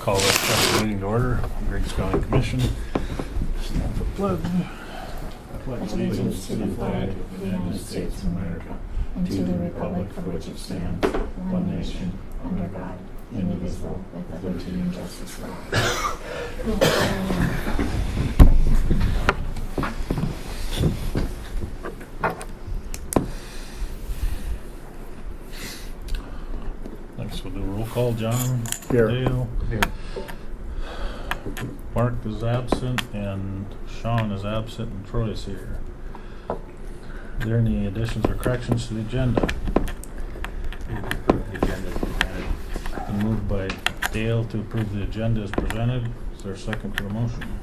Call this special meeting to order. Griggs County Commission. Stand for pledge. Pledge allegiance to the flag of the United States of America and to the republic for which it stands, one nation, under God, indivisible, with liberty and justice for all. Next we'll do roll call. John? Here. Dale? Here. Mark is absent and Sean is absent and Troy's here. Are there any additions or corrections to the agenda? The agenda is presented. Been moved by Dale to approve the agenda as presented. Is there a second to the motion?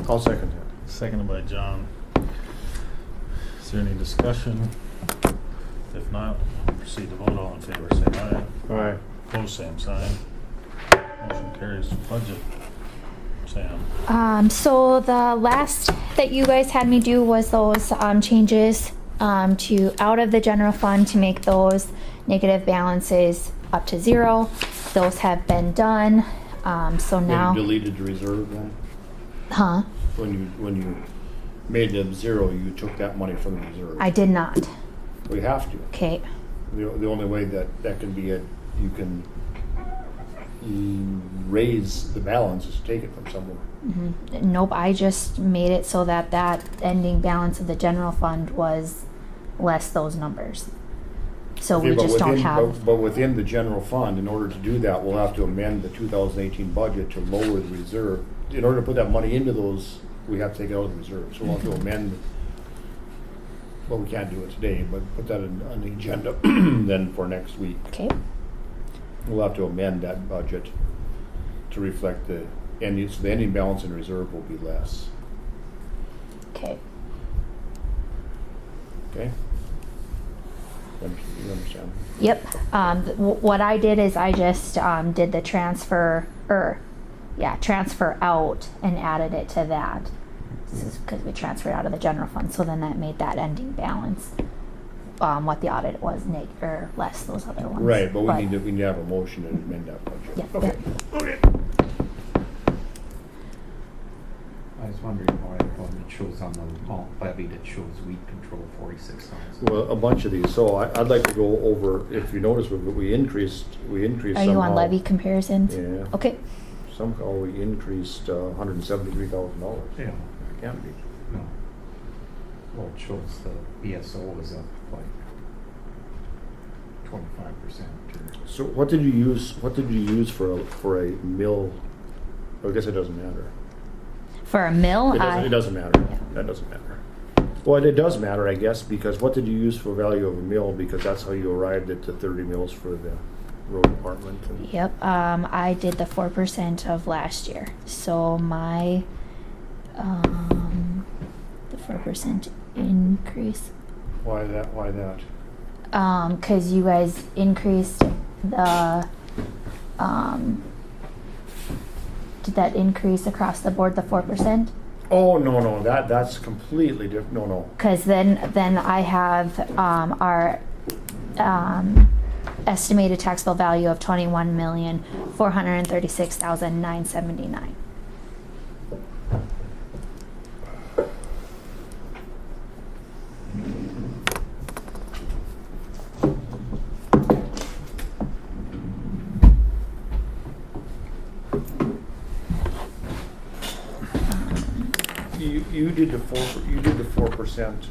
I'll second that. Seconded by John. Is there any discussion? If not, proceed to vote. All in favor, say aye. Aye. Opposed, same sign. Motion carries. Budget. Sam. So the last that you guys had me do was those changes to out of the general fund to make those negative balances up to zero. Those have been done. So now, You deleted the reserve then? huh? When you made them zero, you took that money from the reserve. I did not. We have to. Okay. The only way that can be you can raise the balance is to take it from somewhere. Nope. I just made it so that that ending balance of the general fund was less those numbers. So Okay, we but just don't within- have. But within the general fund, in order to do that, we'll have to amend the 2018 budget to lower the reserve. In order to put that money into those, we have to take it out of the reserve. So we'll have to amend. Well, we can't do it today, but put that on the agenda then for next week. Okay. We'll have to amend that budget to reflect the ending, so the ending balance in reserve will be less. Okay. Okay? You understand? Yep. What I did is I just did the transfer out and added it to that. This is because we transferred out of the general fund, so then that made that ending balance what the audit was or less those other ones. Right, but we need to have a motion and amend that budget. Yeah. Okay. Okay. I was wondering why it shows on the amount levied, it shows weed control 46,000. Well, a bunch of these, so I'd like to go over, if you notice, we increased Are you somehow. on levy comparisons? Yeah. Okay. Somehow we increased $173,000. Yeah, It can't be. no. Well, it shows the BSO is up like 25%. Or, So what did you use for a mill? I guess it doesn't matter. For a mill, It doesn't matter. That doesn't matter. Well, it does matter, I guess, because what did you use for value of a mill? Because that's how you arrived at the 30 mills for the road department. Yep. I did the 4% of last year. So my the 4% increase. Why that? Because you guys increased the did that increase across the board the 4%? Oh no, that's completely different. No. Because then I have our estimated taxable value of $21,436,979. You did the 4%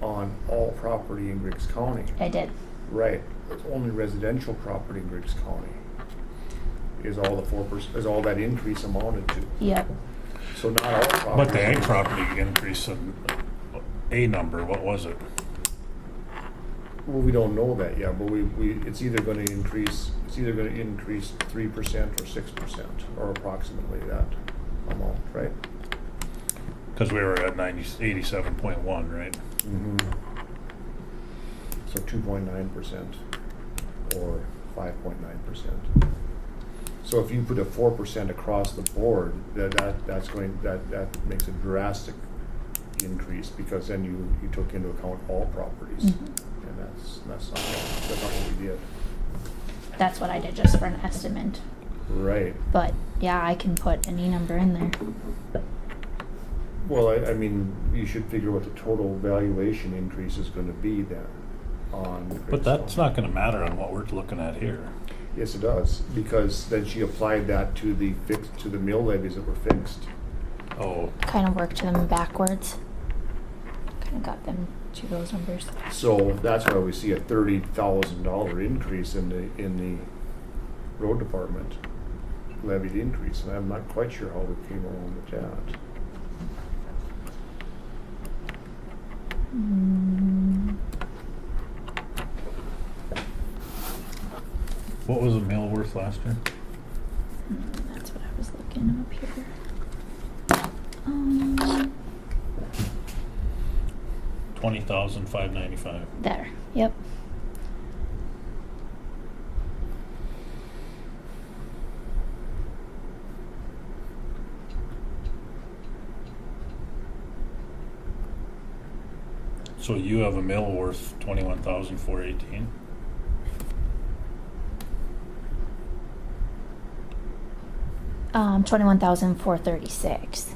on all property in Griggs County. I did. Right. It's only residential property in Griggs County is all the 4%, is all that increase amounted to. Yep. So not all property. But the ag property increase in a number, what was it? Well, we don't know that yet, but it's either going to increase 3% or 6% or approximately that amount, right? Because we were at 87.1, right? Mm-hmm. So 2.9% or 5.9%. So if you put a 4% across the board, that makes a drastic increase, because then you took into account all properties, and that's not what we did. that's what I did just for an estimate. Right. But yeah, I can put any number in there. Well, I mean, you should figure what the total valuation increase is gonna be then on. But that's not gonna matter on what we're looking at here. Yes, it does, because then she applied that to the mill levies that were fixed. Oh, Kind of worked them backwards. Kind of got them to those numbers. So that's why we see a $30,000 increase in the road department levied increase, and I'm not quite sure how we came along with that. Mm, what was a mill worth last year? that's what I was looking up here. 20,595. There. Yep. So you have a mill worth 21,418. Um, 21,436.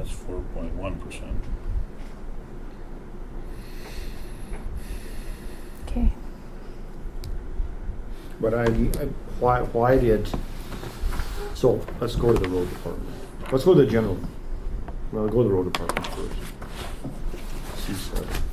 That's 4.1%. Okay. But why did, so let's go to the road department. Let's go to the general, well, go to the road department first. C7.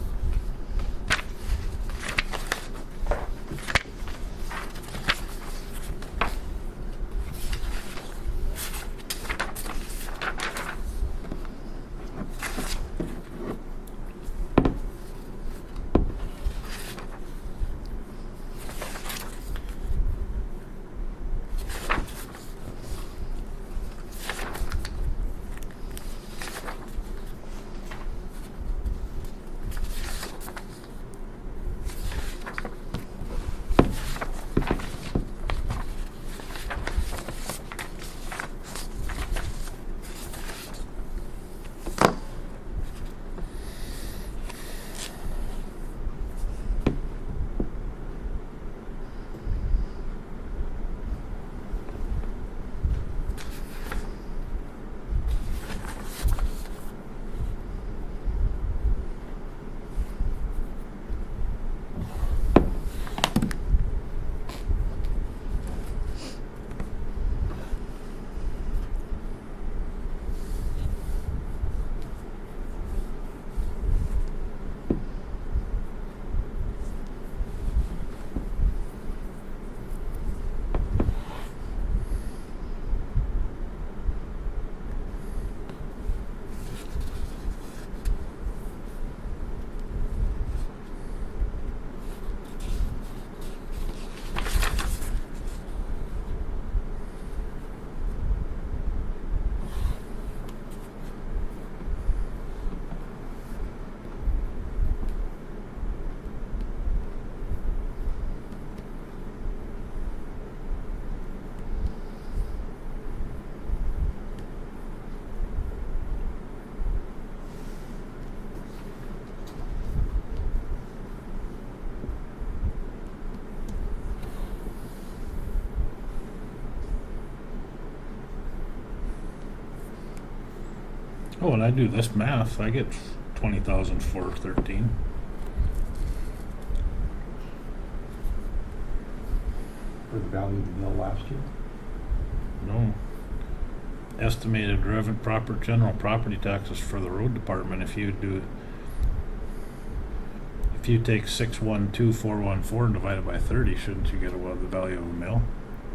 Oh, when I do this math, I get 20,413. For the value of the mill last year? No. Estimated general property taxes for the road department, if you take 612,414 and divide it by 30, shouldn't you get the value of a mill?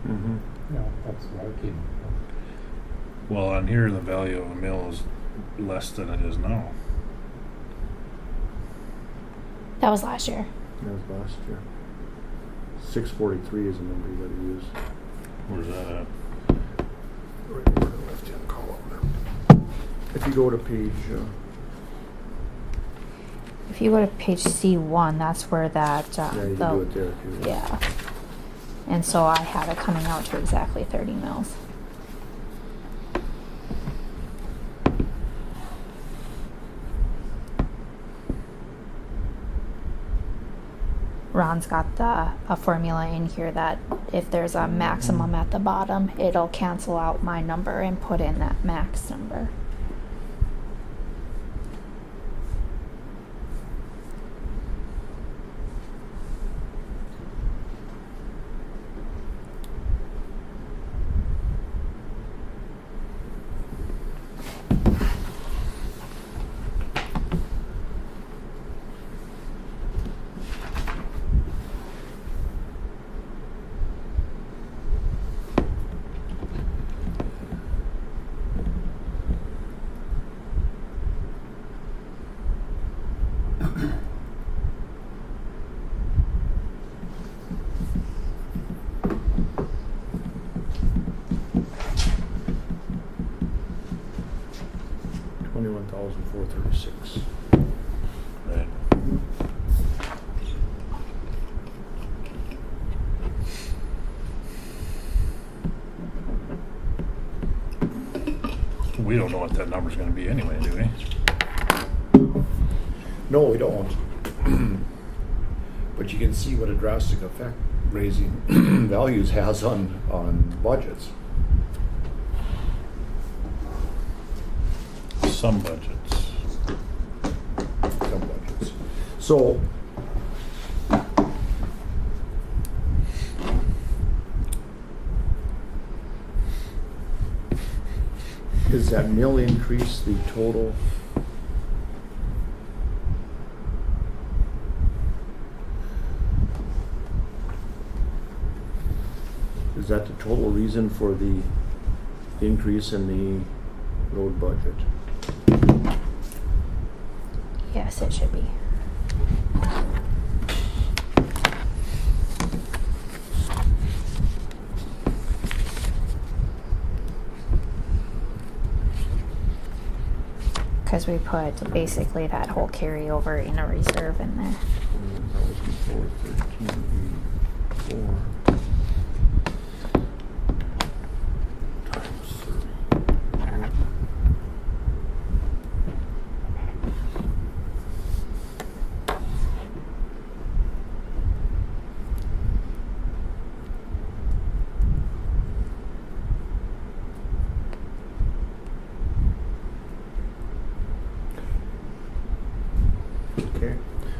Mm-hmm. Yeah, that's what I came up Well, on here, the value of a mill is less than it is now. That was last year. That was last year. 643 is the number you gotta use. Where's that at? Right in the left-hand column there. if you go to page, If you go to page C1, that's where that, yeah, you can do it there too. yeah. And so I have it coming out to exactly 30 mils. Ron's got a formula in here that if there's a maximum at the bottom, it'll cancel out my number and put in that max number. $21,436. Right. We don't know what that number's gonna be anyway, do we? No, we don't. But you can see what a drastic effect raising values has on budgets. Some budgets. Some budgets. So, does that mill increase the total? Is that the total reason for the increase in the road budget? Yes, it should be. Because we put basically that whole carryover in a reserve in there. 1,413.84 times 30. Okay,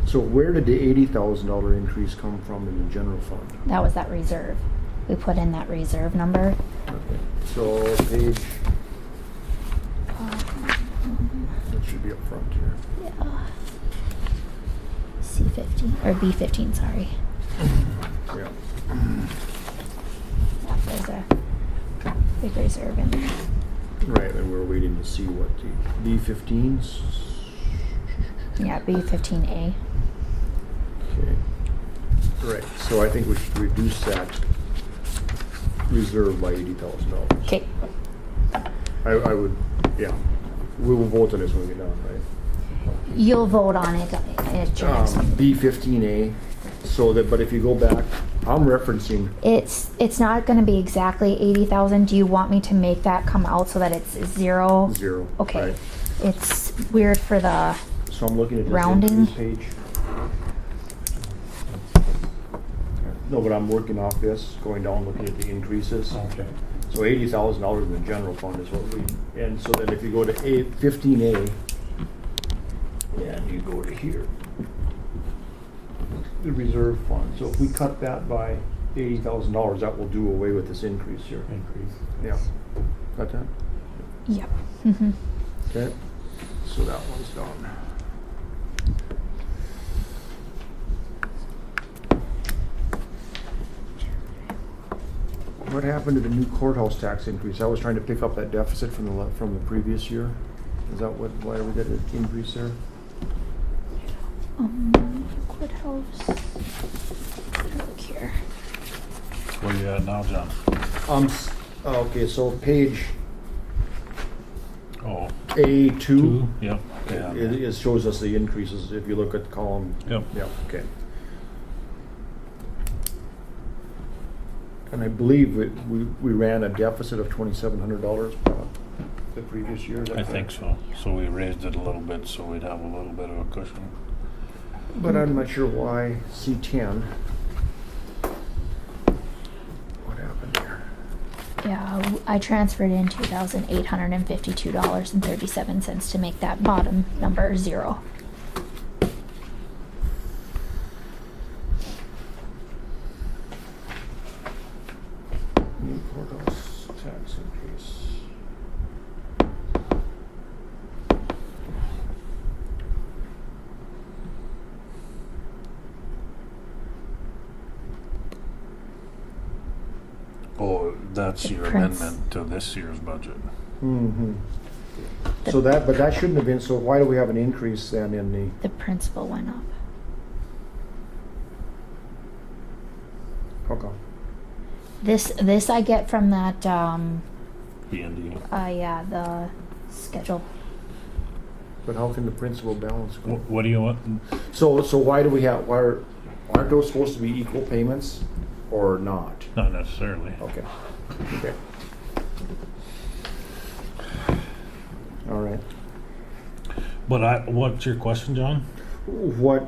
so where did the $80,000 increase come from in the general fund? That was that reserve. We put in that reserve number. Okay, so page, that should be up front here. Yeah. C15 or B15, sorry. Yeah. Yeah, there's a big reserve in there. Right, and we're waiting to see what the B15s. Yeah, B15A. Okay. Right, so I think we should reduce that reserve by $80,000. Okay. I would, yeah. We will vote on this when we get done, right? You'll vote on it at your next meeting. B15A, so that, but if you go back, I'm referencing, It's not going to be exactly 80,000. Do you want me to make that come out so that it's zero? 0. Okay. Right? It's weird for the So I'm looking at this rounding. increase page. No, but I'm working off this, going down, looking at the increases. Okay. So $80,000 in the general fund is what we, and so then if you go to 15A, and you go to here, the reserve fund. So if we cut that by $80,000, that will do away with this increase here. Increase. Yeah. Got that? Yep. Mm-hmm. Okay. So that one's done. What happened to the new courthouse tax increase? I was trying to pick up that deficit from the previous year. Is that why we did an increase there? Courthouse. Look here. Where you at now, John? Okay, so page, Oh, A2, Yep. Yeah. it shows us the increases if you look at column. Yep. Yeah, okay. And I believe we ran a deficit of $2,700 the previous year. is that I think correct? so. So we raised it a little bit so we'd have a little bit of a cushion. But I'm not sure why C10. What happened here? Yeah, I transferred in $2,852.37 to make that bottom number 0. New courthouse tax increase. Oh, that's The your prince. amendment to this year's budget. Mm-hmm. So that, but that shouldn't have been, so why do we have an increase then in the, The principal went up. how come? This I get from that, E&D. yeah, the schedule. But how can the principal balance go? What do you want? So why do we have, aren't those supposed to be equal payments or not? Not necessarily. Okay, okay. All right. But what's your question, John? Why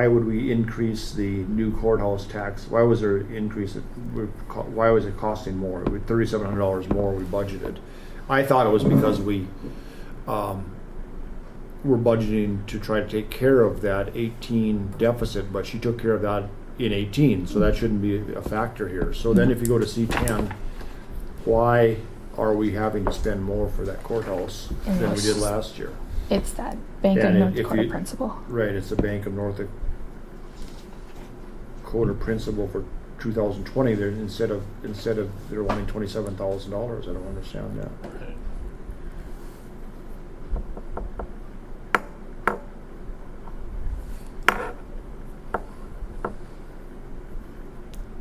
would we increase the new courthouse tax? Why was there an increase? Why was it costing more? With $3,700 more we budgeted. I thought it was because we were budgeting to try to take care of that 18 deficit, but she took care of that in 18, so that shouldn't be a factor here. So then if you go to C10, why are we having to spend more for that courthouse And than we did that's- last year? It's that Bank of And North if Dakota you- principal. Right, it's the Bank of North Dakota principal for 2020. There instead of they're wanting $27,000. I don't understand that.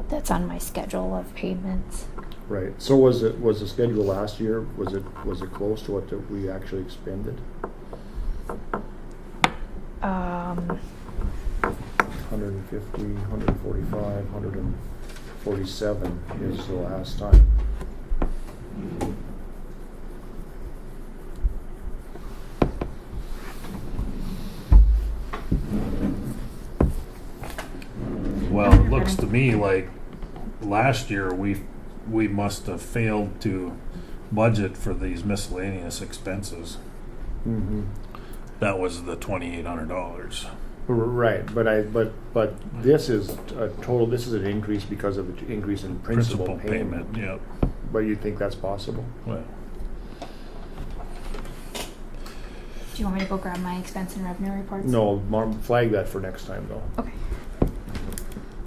That's on my schedule of payments. Right. So was the schedule last year? Was it close to what we actually expended? 150, 145, 147 is the last time. Well, it looks to me like last year we must have failed to budget for these miscellaneous expenses. Mm-hmm. That was the $2,800. Right, but this is a total. This is an increase because of the increase in principal payment. Yep. But you think that's possible? Well, Do you want me to go grab my expense and revenue reports? No, flag that for next time though, Okay,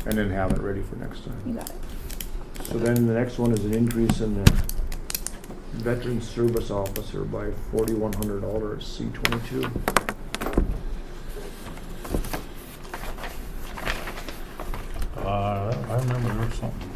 and then have it ready for next time. you got it. So then the next one is an increase in the veteran service officer by $4,100, C22. I remember there was something.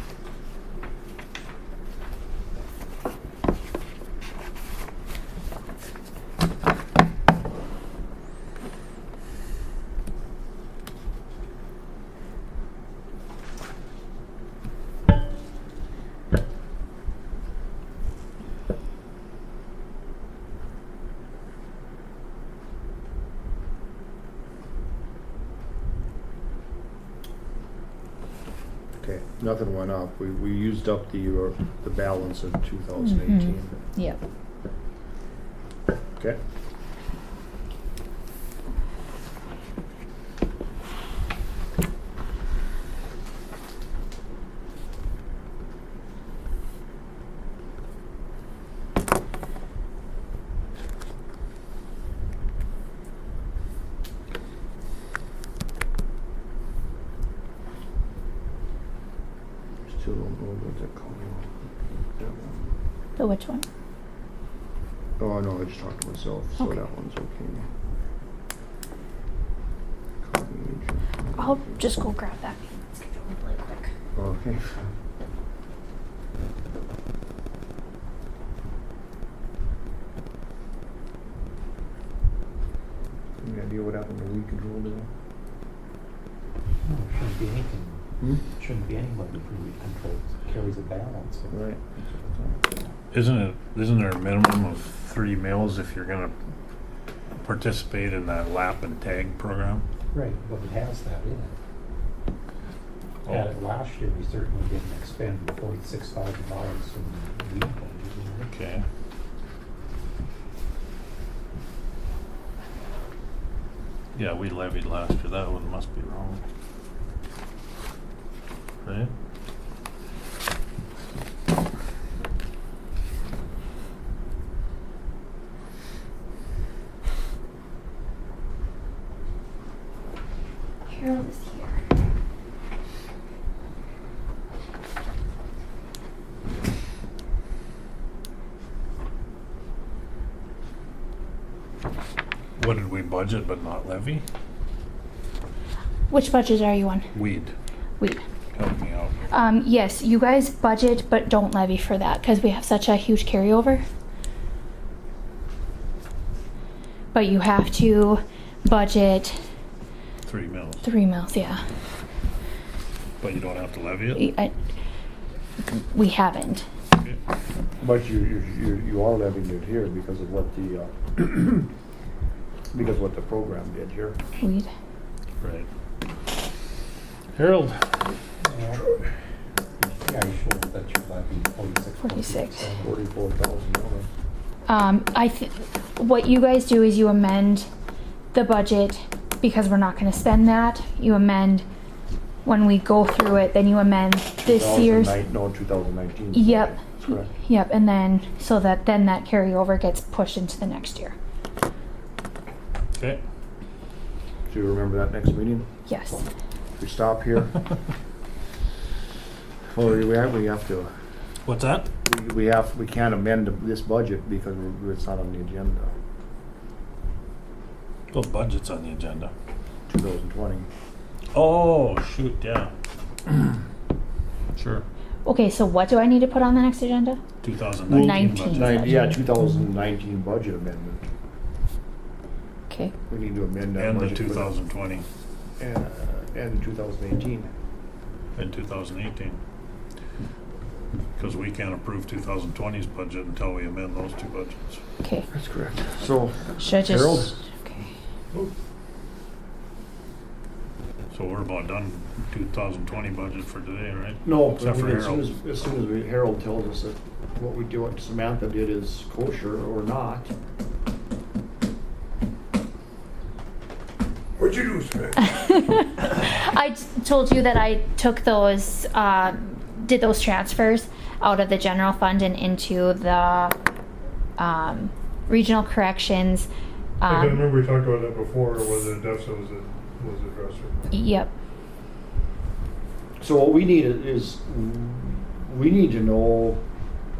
Okay, nothing went up. We used up the balance of 2018. Yep. Okay. Still don't know what that called. That one. The which one? Oh, no, I just talked to myself, so Okay. that one's okay. Copy agent. I'll just go grab that payment schedule really quick. Okay. any idea what happened to weed control now? No, shouldn't be anything. Hmm? Shouldn't be anybody for weed control. It carries a balance. Right. Isn't there a minimum of 3 mills if you're gonna participate in that lap and tag program? Right, but it has that in it. Oh. Had it last year, we certainly didn't expend $46,000 in weed budget. Okay. Yeah, we levied last year. That one must be wrong. Right? Harold is here. What did we budget but not levy? Which budget are you on? Weed. Weed. Help me out here. Yes, you guys budget but don't levy for that because we have such a huge carryover. But you have to budget 3 mills. 3 mills, yeah. But you don't have to levy it? We haven't. Okay. But you are levying it here because of what the, because what the program did here. Weed. Right. Harold. Yeah, you showed that you levied 46. $44,000. What you guys do is you amend the budget because we're not going to spend that. You amend when we go through it. Then you amend this year's. 2019. Yep. Correct. Yep, and then so that then that carryover gets pushed into the next year. Okay. Do you remember that next meeting? Yes. We stop here. Well, we have to. What's that? We can't amend this budget because it's not on the agenda. Well, budget's on the agenda. 2020. Oh, shoot, yeah. Sure. Okay, so what do I need to put on the next agenda? 2019 19. budget. Yeah, 2019 budget amendment. Okay. We need to amend that And the budget. 2020 And 2018. and 2018. Because we can't approve 2020's budget until we amend those 2 budgets. Okay. That's correct. So, Should I just? Harold? Okay. So we're about done 2020 budget for today, right? no, Except for as Harold. soon as Harold tells us that what we do, what Samantha did is kosher or not. What'd you do, Samantha? I told you that I took those, did those transfers out of the general fund and into the regional corrections. I remember we talked about that before, whether the deficit was addressed or not. Yep. So what we need is, we need to know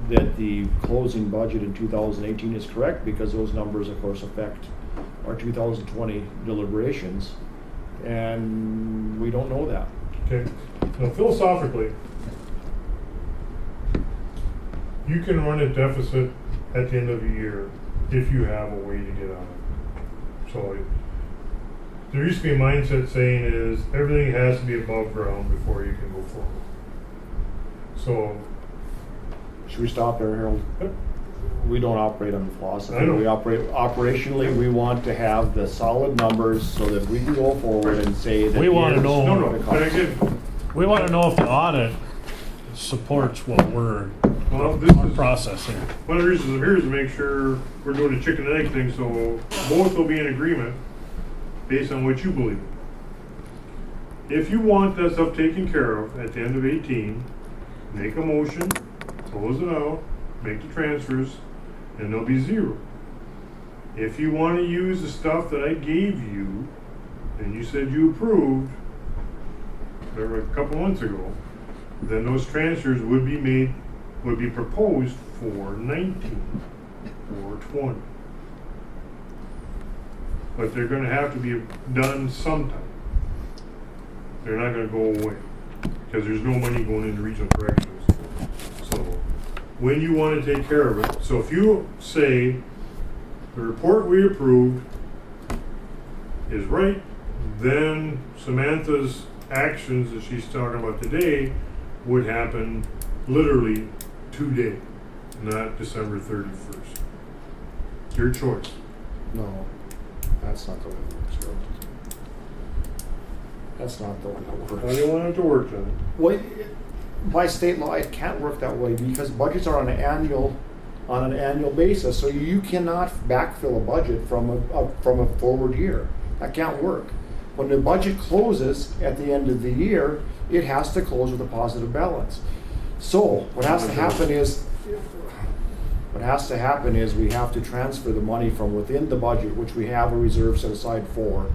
that the closing budget in 2018 is correct, because those numbers, of course, affect our 2020 deliberations, and we don't know that. Okay, now philosophically, you can run a deficit at the end of the year if you have a way to get out of it. So there used to be a mindset saying is everything has to be above ground before you can go forward. So, Should we stop there, Harold? Yep. We don't operate on the philosophy. I know. We operate operationally. We want to have the solid numbers so that we can go forward and say that We wanna here's know- no, the but cost. again, We want to know if the audit supports what we're well, this is processing. one of the reasons I'm here is to make sure we're doing a chicken and egg thing, so both will be in agreement based on what you believe. If you want that stuff taken care of at the end of 18, make a motion, close it out, make the transfers, and there'll be 0. If you want to use the stuff that I gave you, and you said you approved, whatever, a couple months ago, then those transfers would be proposed for 19 or 20. But they're going to have to be done sometime. They're not going to go away because there's no money going into regional corrections. So when you want to take care of it, so if you say the report we approved is right, then Samantha's actions that she's talking about today would happen literally today, not December 31st. Your choice. No, that's not the way it works, Harold. That's not the way it How do works. you want it to work then? Well, by state law, it can't work that way because budgets are on an annual basis. So you cannot backfill a budget from a forward year. That can't work. When the budget closes at the end of the year, it has to close with a positive balance. So what has to happen is we have to transfer the money from within the budget, which we have a reserve set aside for,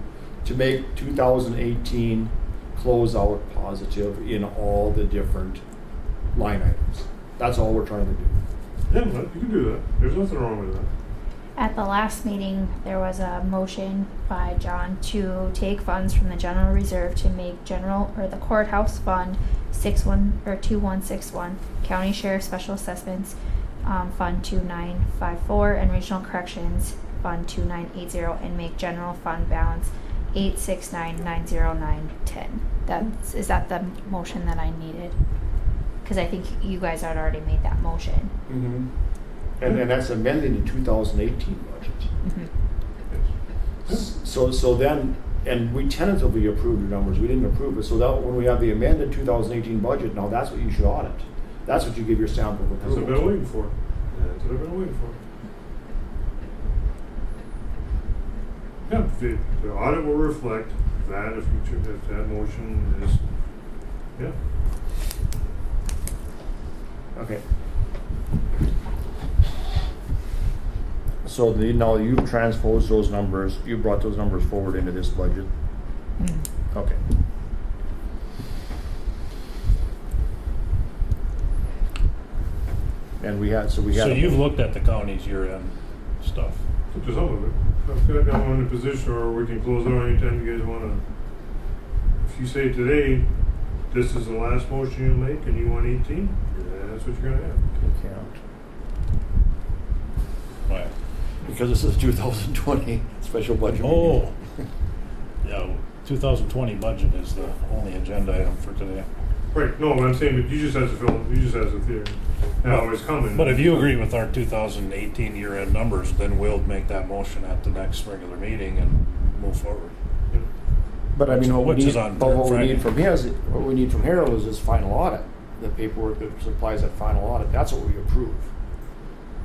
to make 2018 close out positive in all the different line items. That's all we're trying to do. Yeah, you can do that. There's nothing wrong with that. At the last meeting, there was a motion by John to take funds from the general reserve to make the courthouse fund 2161, county sheriff special assessments fund 2954, and regional corrections fund 2980, and make general fund balance 869,909.10. Is that the motion that I needed? Because I think you guys had already made that motion. Mm-hmm. And that's amending the 2018 budget. Mm-hmm. So then, and we tentatively approved the numbers, we didn't approve it, so that when we have the amended 2018 budget, now that's what you should audit. That's what you give your stamp of That's what I've approval. been waiting for. That's what I've been waiting for. Yeah, the audit will reflect that if that motion is, yeah. Okay. So now you've transposed those numbers, you brought those numbers forward into this budget? Okay. And So you've looked at the county's year-end stuff. Up to some of it. I've got now in a position where we can close out anytime you guys wanna. If you say today, this is the last motion you'll make and you want 18, that's what you're gonna have. Right. Because this is 2020 special budget. Oh, yeah, 2020 budget is the only agenda item for today. Right, no, but I'm saying, but you just has to fill, you just has to theory. Now it's coming. But if you agree with our 2018 year-end numbers, then we'll make that motion at the next regular meeting and move forward. But I mean, what Which we is need, on but what we Friday. need from Harold is this final audit, the paperwork that supplies that final audit. That's what we approve.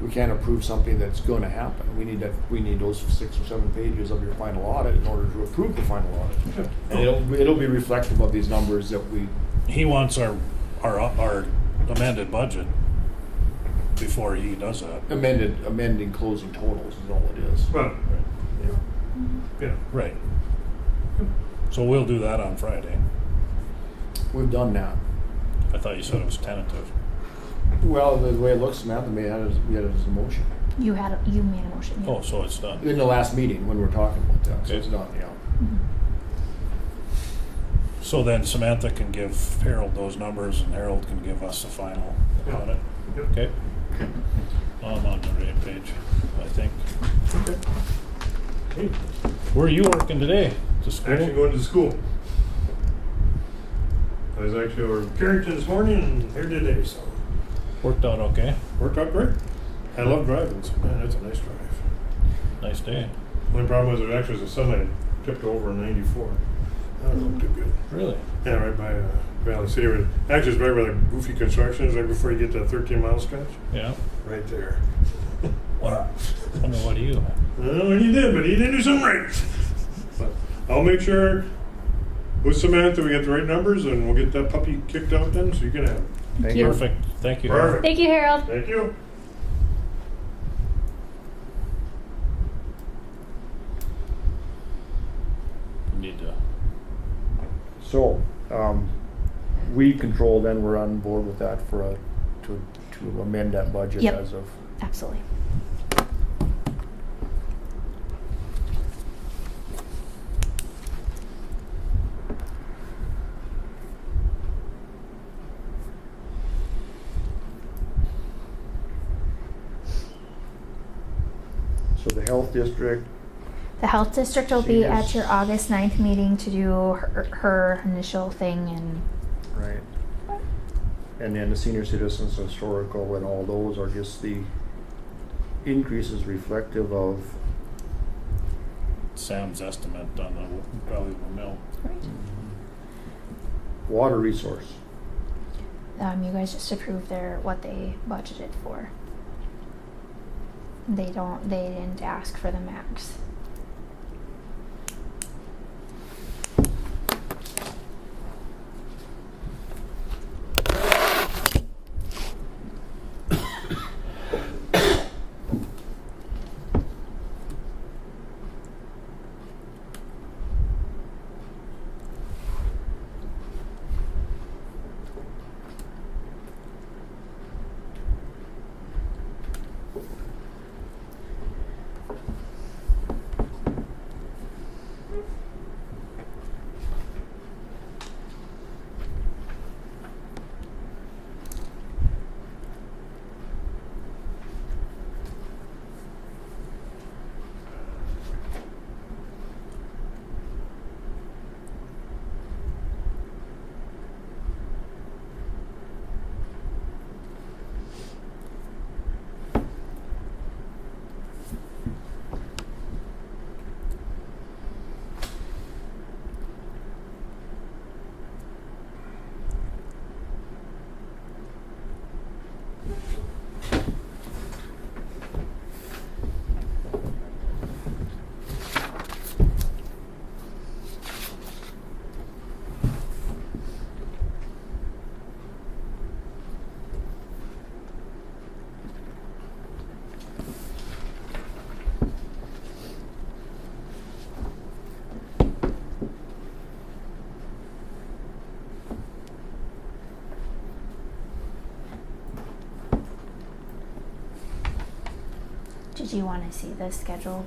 We can't approve something that's going to happen. We need those 6 or 7 pages of your final audit in order to approve the final audit. And it'll be reflective of these numbers that we. He wants our amended budget before he does that. Amending closing totals is all it is. Well, yeah. Right. So we'll do that on Friday. We've done that. I thought you said it was tentative. Well, the way it looks, Samantha, we had it as a motion. You made a motion. Yeah. Oh, so it's done. In the last meeting when we were talking about that, so Okay. it's done, yeah. Mhm. So then Samantha can give Harold those numbers and Harold can give us the final Yeah. on it. Yep. Okay? I'm on the right page, I think. Hey, Where are you working today? To school? actually going to school. I was actually over in Carrington this morning and here today, so Worked out okay? worked out great. I love driving, so man, that's a nice drive. Nice day. Only problem was it actually was a Sunday, I tipped over in 94. I don't know, too good. Really? Yeah, right by Valley City. Actually, it's right where the goofy construction is, right before you get to that 13-mile stretch. Yeah. Right there. Wonder what you. I don't know what he did, but he did do something right. But I'll make sure with Samantha we get the right numbers and we'll get that puppy kicked out then so you can have it. Thank you. Perfect. Thank you. Perfect. Thank you, Harold. Thank you. Need to. So, weed control, then we're on board with that to amend that budget Yep. as of. Absolutely. So the health district, The health district will be She at is- your August 9th meeting to do her initial thing, and Right. And then the senior citizens historical and all those are just the increases reflective of, Sam's estimate on the value of the mill. water resource. you guys just approved what they budgeted for. They didn't ask for the max. Did you want to see the scheduled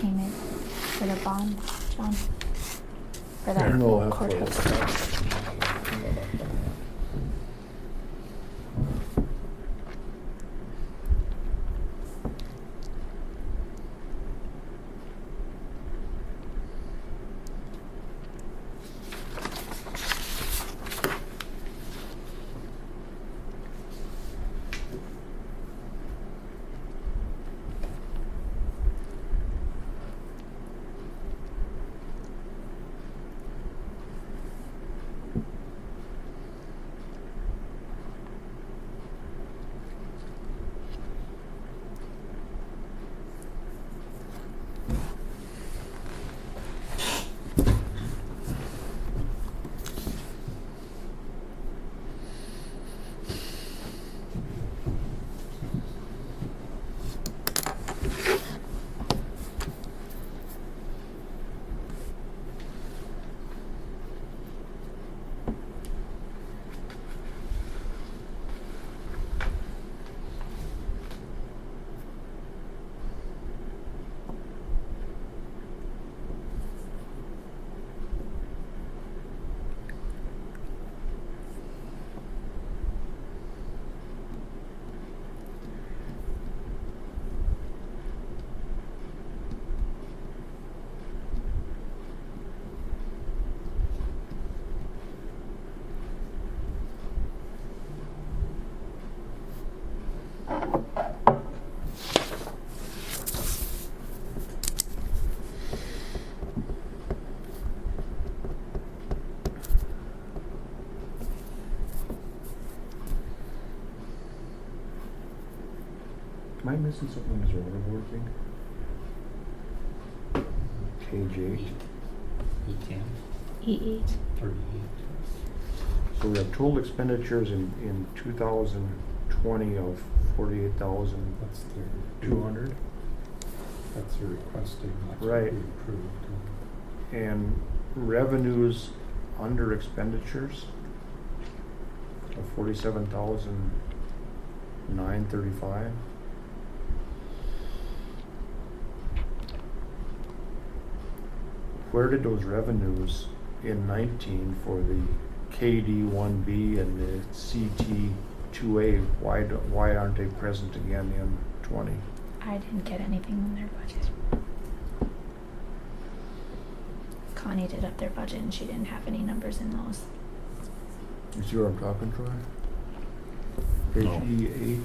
payment for the bond, John? For that No, whole that's what courthouse? Am I missing something? Is there order working? Page 8. E10, E8. 38. So we have total expenditures in 2020 of 48,200. That's their, that's their requesting, that's what we Right. approved. And revenues under expenditures of 47,935. Where did those revenues in 19 for the KD1B and the CT2A, why aren't they present again in 20? I didn't get anything in their budget. Connie did up their budget and she didn't have any numbers in those. You see what I'm talking, Troy? Page No. E8.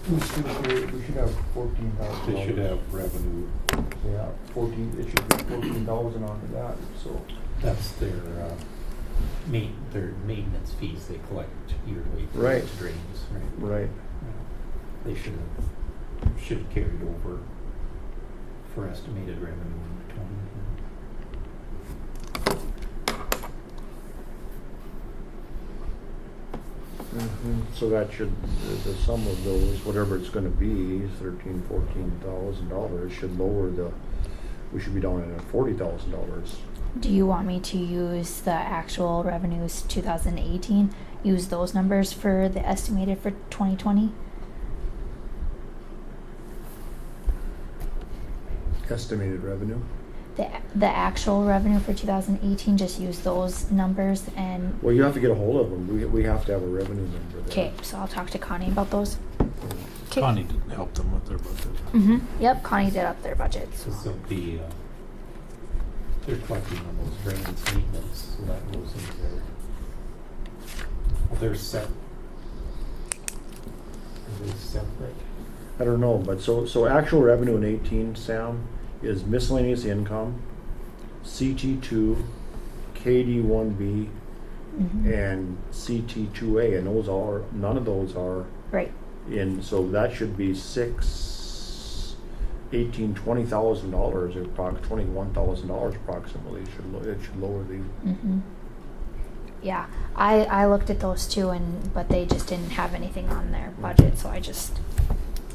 We should have $14,000. They should have revenue. Yeah, 14, it should be 14,000 onto that, so. That's their maintenance fees they collect yearly for Right. those drains, right? Right. They should have carried over for estimated revenue in 20. So that should, the sum of those, whatever it's gonna be, $14,000 should lower we should be down at $40,000. Do you want me to use the actual revenues 2018? Use those numbers for the estimated for 2020? Estimated revenue? The actual revenue for 2018, just use those numbers and, Well, you have to get a hold of them. We have to have a revenue number there. okay, so I'll talk to Connie about those. Okay. Connie didn't help them with their budget. Mm-hmm, yep, Connie did up their budgets. So the, they're collecting on those drains maintenance, so that goes into their, well, they're set. Are they separate? I don't know, but so actual revenue in 18, Sam, is miscellaneous income, CT2, KD1B, Mhm. and CT2A, and none of those are Right, in, so that should be $20,000, or $21,000 approximately. It should lower the. mm-hmm. Yeah, I looked at those too, but they just didn't have anything on their budget, so I just,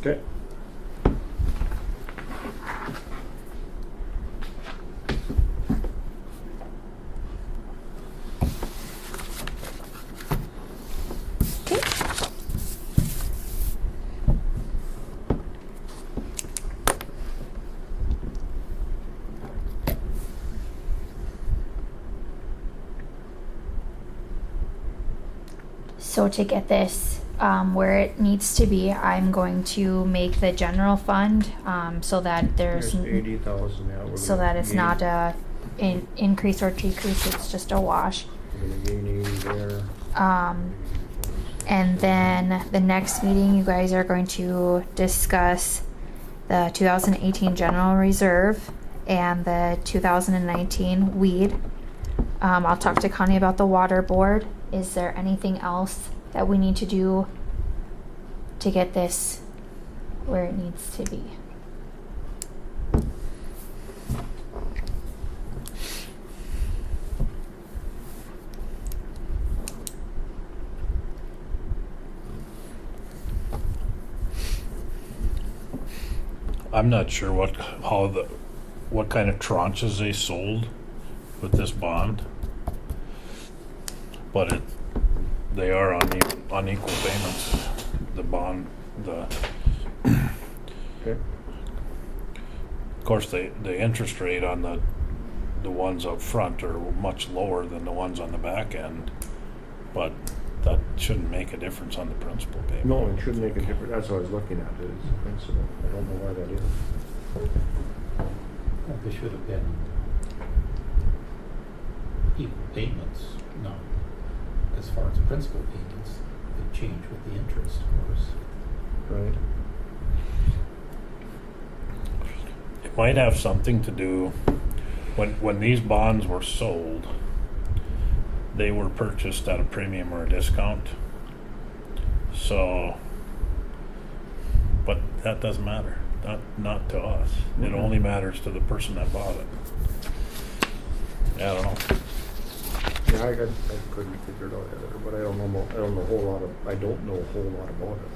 Okay. okay. So to get this where it needs to be, I'm going to make the general fund so that There's 80,000, yeah. so that it's not a increase or decrease, it's just a wash. We're gonna gain 80 there. And then the next meeting, you guys are going to discuss the 2018 general reserve and the 2019 weed. I'll talk to Connie about the water board. Is there anything else that we need to do to get this where it needs to be? I'm not sure what kind of tranches they sold with this bond, but they are on unequal payments. The bond, Okay. of course, the interest rate on the ones up front are much lower than the ones on the back end, but that shouldn't make a difference on the principal payment. No, it shouldn't make a difference. That's what I was looking at, is the principal. I don't know why that is. They should have been equal payments, no, as far as principal payments, they change with the interest, of course. Right. It might have something to do, when these bonds were sold, they were purchased at a premium or a discount. So, but that doesn't matter, not to us. It Mhm. only matters to the person that bought it. I don't know. Yeah, I couldn't figure it out either, but I don't know a whole lot about it.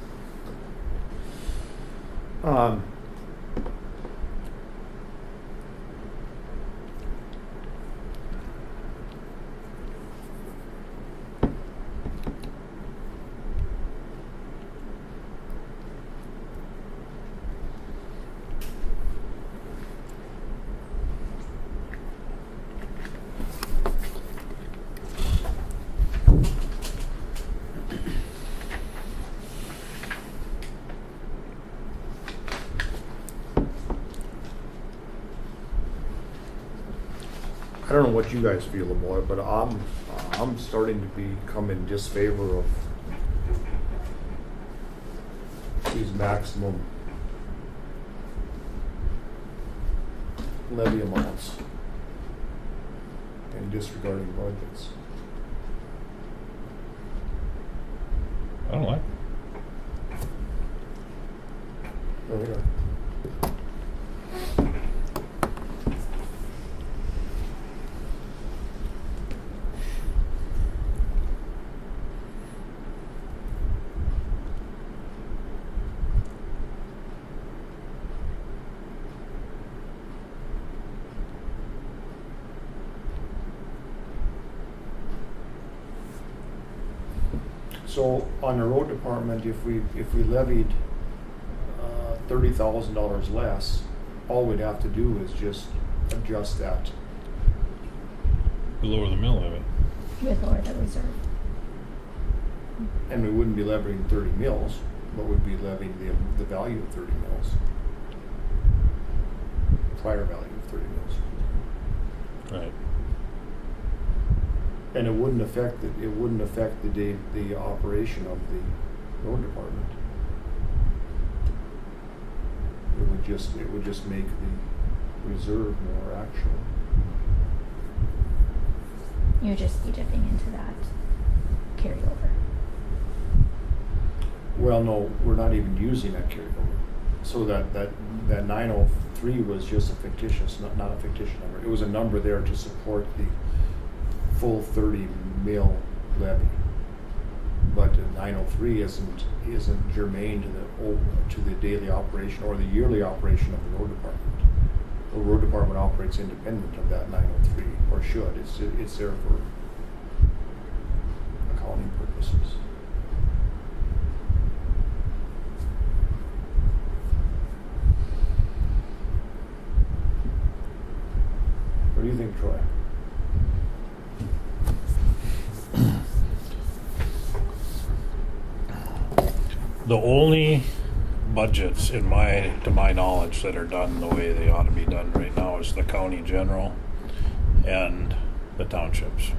I don't know what you guys feel about it, but I'm starting to become in disfavor of these maximum levy amounts and disregarding budgets. I don't like. Oh, yeah. So on the road department, if we levied $30,000 less, all we'd have to do is just adjust that. Lower the mill levy. With lower the reserve. And we wouldn't be levying 30 mills, but we'd be levying the value of 30 mills. Prior value of 30 mills. Right. And it wouldn't affect the operation of the road department. It would just make the reserve more actual. You'd just be dipping into that carryover. Well, no, we're not even using that carryover. So that 903 was just a fictitious, not a fictitious number. It was a number there to support the full 30 mil levy. But the 903 isn't germane to the daily operation or the yearly operation of the road department. The road department operates independent of that 903, or should. It's there for accounting purposes. What do you think, Troy? The only budgets to my knowledge that are done the way they ought to be done right now is the county general and the townships.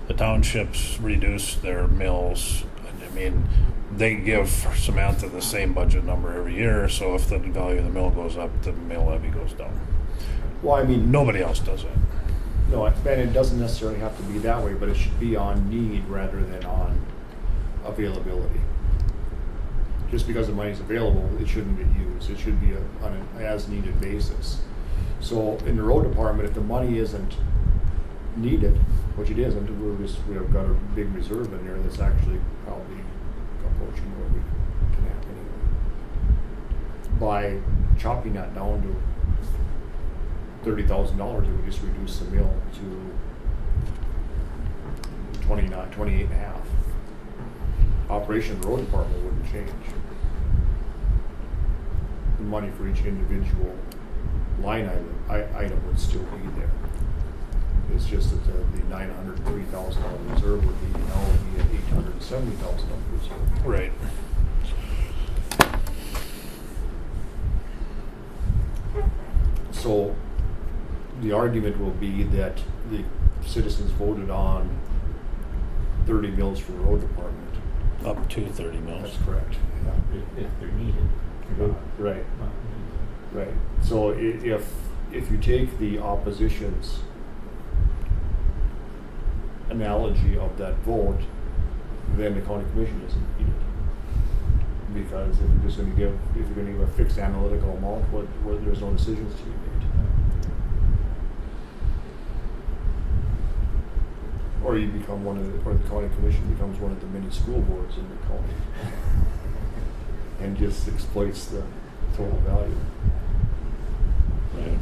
The townships reduce their mills. I mean, they give Samantha the same budget number every year, so if the value of the mill goes up, the mill levy goes down. Well, I mean, Nobody else does it. no, and it doesn't necessarily have to be that way, but it should be on need rather than on availability. Just because the money's available, it shouldn't get used. It should be on an as-needed basis. So in the road department, if the money isn't needed, which it isn't, we have got a big reserve in there that's actually probably approaching what we can have anyway. By chopping that down to $30,000, it would just reduce the mill to 28 and a half. Operation of the road department wouldn't change. The money for each individual line item would still be there. It's just that the $903,000 reserve would be now would be an $870,000 reserve. Right. So the argument will be that the citizens voted on 30 mills for the road department. Up to 30 mills. That's correct. Yeah. If they're needed. Right. Not needed. Right. So if you take the opposition's analogy of that vote, then the county commission isn't needed. Because if you're going to give a fixed analytical amount, there's no decisions to be made. Or you become or the county commission becomes one of the many school boards in the county and just exploits the total value. Right.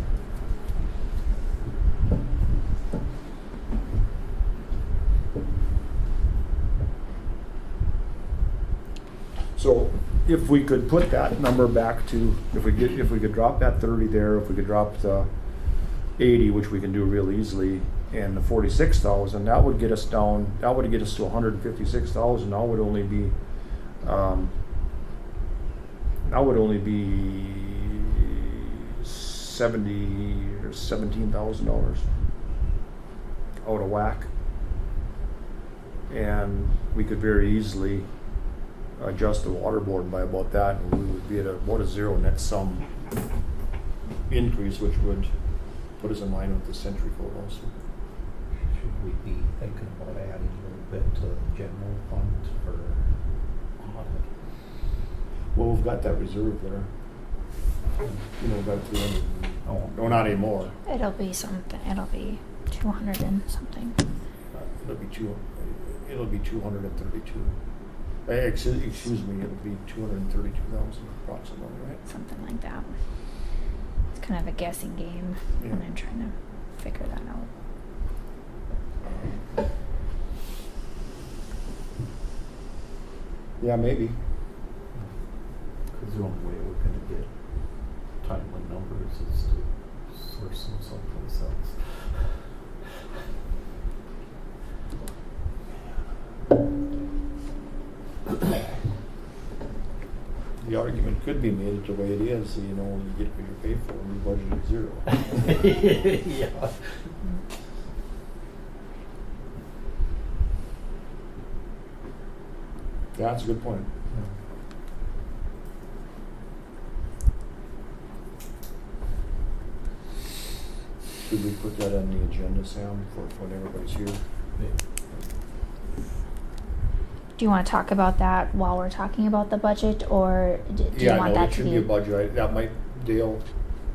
So if we could put that number back to, if we could drop that 30 there, if we could drop the 80, which we can do real easily, and the 46,000, that would get us down, that would get us to 156,000. Now would only be, that would only be 70 there's $17,000 out of whack. And we could very easily adjust the water board by about that, and we would be at about a zero net sum increase, which would put us in line with the century code also. Should we be thinking about adding a little bit to the general fund for audit? Well, we've got that reserve there. You know, we've got 300. Oh. No, not anymore. It'll be something, it'll be 200 and something. It'll be 232. Excuse me, it'll be 232,000 approximately, right? Something like that. It's kind of a guessing game when Yeah. I'm trying to figure that out. Yeah, maybe. Because the only way we're gonna get timely numbers is to source them someplace else. The argument could be made the way it is, so you know, you get what you pay for, and you budget at zero. Yeah. Yeah, that's a good point. Should we put that on the agenda, Sam, for when everybody's here? Do you want to talk about that while we're talking about the budget, or do you Yeah, want no, that it to should be? be a budget, that might, Dale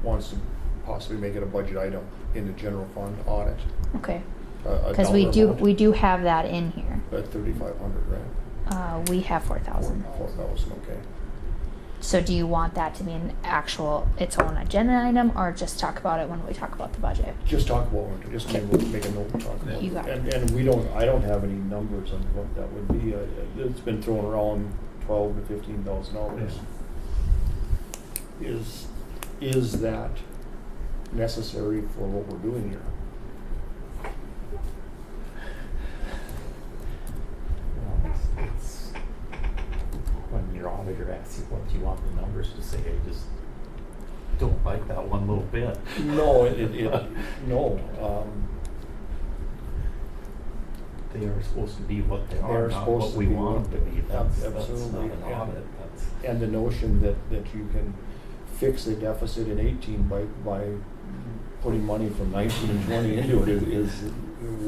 wants to possibly make it a budget item in the general fund audit. Okay, A because dollar we do have that in here. amount At 3,500, right? We have 4,000. 4,000, okay. So do you want that to be an actual, its own agenda item, or just talk about it when we talk about the budget? Just talk about it, just make a note and talk about You it. got it. And I don't have any numbers on what that would be. It's been thrown around $12,000 to $15,000. Is that necessary for what we're doing here? Well, it's when your auditor asks you what you want the numbers to say, I just don't like that one little bit. No, no. They are supposed to be what they are, They're not supposed what to we be want what- them to be. That's not absolutely, an yeah. audit. That's And the notion that you can fix a deficit in 18 by putting money from 19 and 20 into it is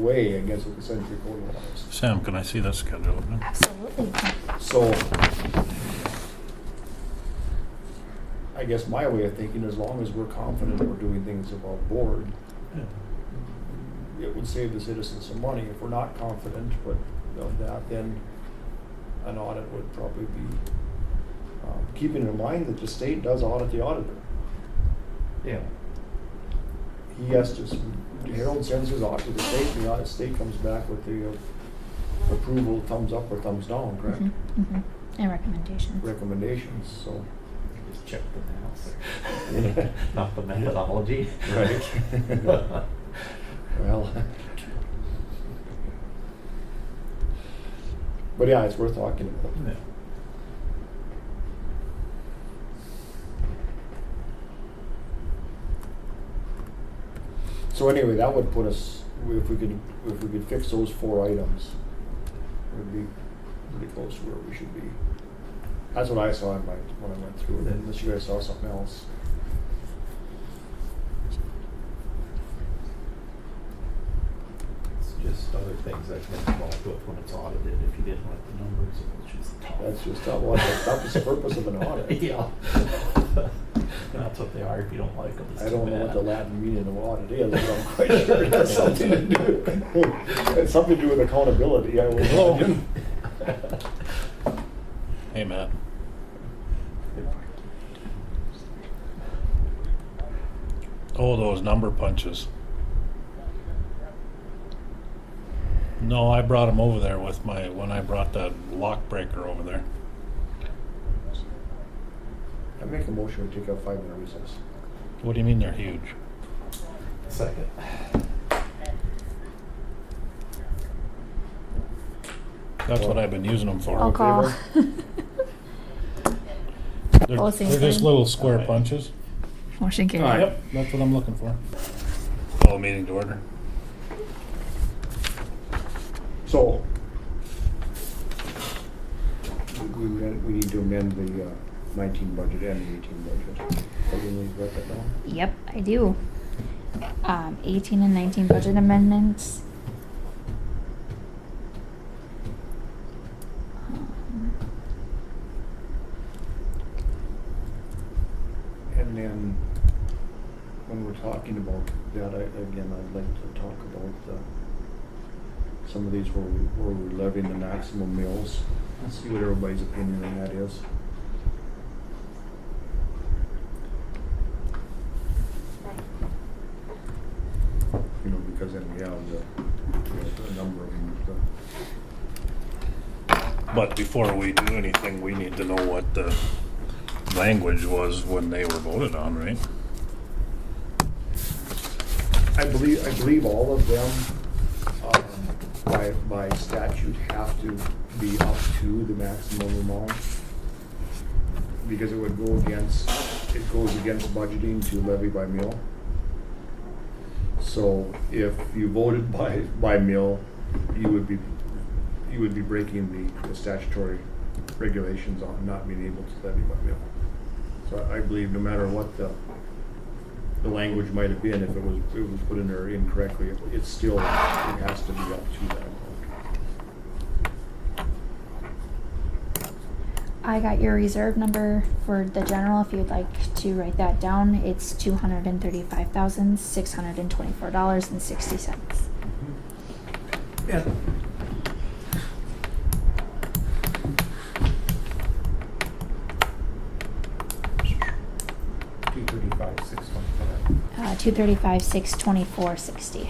way against what the century code allows. Sam, can I see that schedule? Absolutely. So, I guess my way of thinking, as long as we're confident we're doing things above board, it would save the citizens some money. If we're not confident of that, then an audit would probably be, keeping in mind that the state does audit the auditor. yeah. He has to, Harold sends his audit to the state, and the audit state comes back with the approval, thumbs up or thumbs down, correct? Mm-hmm. And recommendations. Recommendations, so. Just check the math, not the methodology. Right. Well. But yeah, it's worth talking about. Yeah. So anyway, that would put us, if we could fix those 4 items, we'd be pretty close to where we should be. That's what I saw when I went through it, unless you guys saw something else. It's just other things that get involved with when it's audited. If you didn't like the numbers, it's just tough. That's just that was the purpose of an audit. Yeah. That's what they are. If you don't like them, it's I too don't know what bad. the Latin meaning of audit is, but I'm quite sure it has something to do. It's something to do with accountability, I would imagine. Hey, Matt. Oh, those number punches. No, I brought them over there with when I brought that lock breaker over there. I make a motion to take a 5-minute recess. What do you mean they're huge? Second. That's what I've been using them for. I'll call. They're, All same they're just thing. little square Alright. punches. Motion carried. All right. Yep, that's what I'm looking for. Call meeting to order. So, we need to amend the 19 budget and the 18 budget. Are you going to write that down? Yep, I do. 18 and 19 budget amendments. And then, when we're talking about that, I'd like to talk about some of these where we're levying the maximum mills. Let's see what everybody's opinion on that is. You know, because then we have a number of them. But before we do anything, we need to know what the language was when they were voted on, right? I believe all of them, by statute, have to be up to the maximum amount. Because it goes against budgeting to levy by mill. So if you voted by mill, you would be breaking the statutory regulations on not being able to levy by mill. So I believe no matter what the language might have been, if it was put in there incorrectly, it has to be up to that. I got your reserve number for the general, if you'd like to write that down. It's $235,624.60. Yeah. $235,624.60.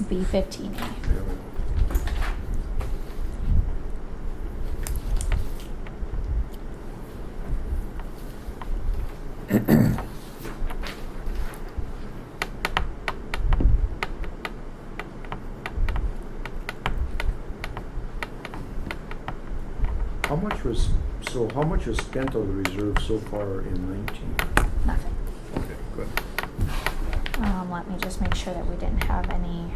B15A. How much was spent of the reserve so far in 19? Nothing. Okay, good. Let me just make sure that we didn't have any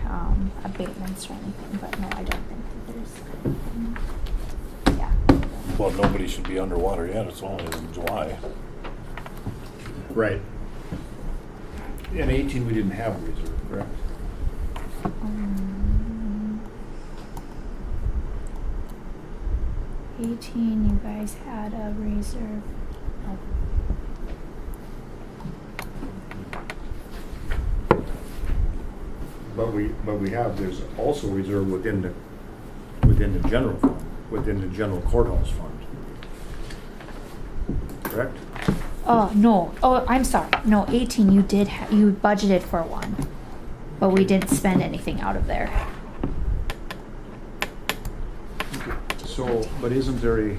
abatements or anything, but no, I don't think that there's. Yeah. Well, nobody should be underwater yet. It's only in July. Right. In 18, we didn't have a reserve, correct? 18, you guys had a reserve. Oh. But there's also reserve within the general fund, within the general courthouse fund. Correct? Oh, no. Oh, I'm sorry. No, 18, you budgeted for one, but we didn't spend anything out of there. So, but isn't there a...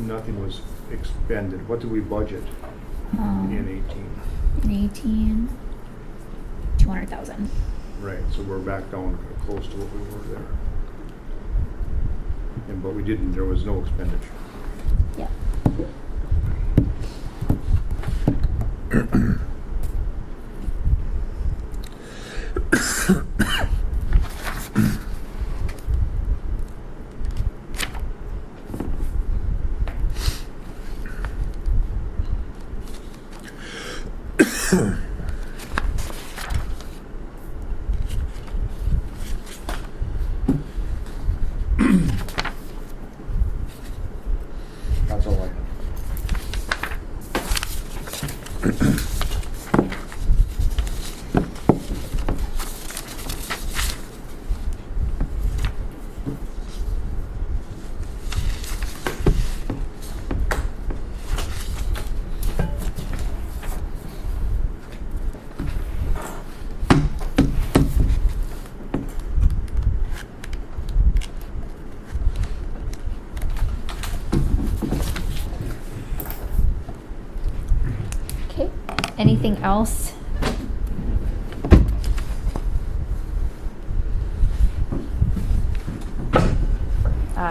Nothing was expended. What did we budget in 18? In 18, 200,000. Right, so we're back down close to what we were there. But there was no expenditure. Yep. That's all I have. anything else?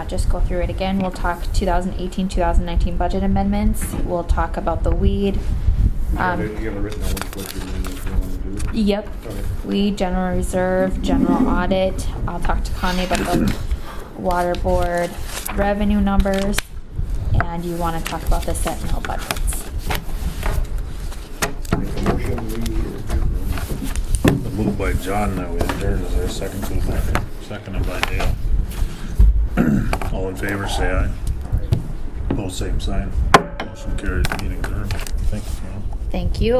Just go through it again. We'll talk 2018, 2019 budget amendments. We'll talk about the weed. You have it written down what you want to do? Yep. Okay. Weed, general reserve, general audit. I'll talk to Connie about the water board revenue numbers. And you want to talk about the Sentinel budgets. Make a motion, The move by John that we adjourned, is there a second to that? Seconded by Dale. All in favor, say aye. Both same sign. Motion carries, meeting adjourned. Thank you, John. Thank you.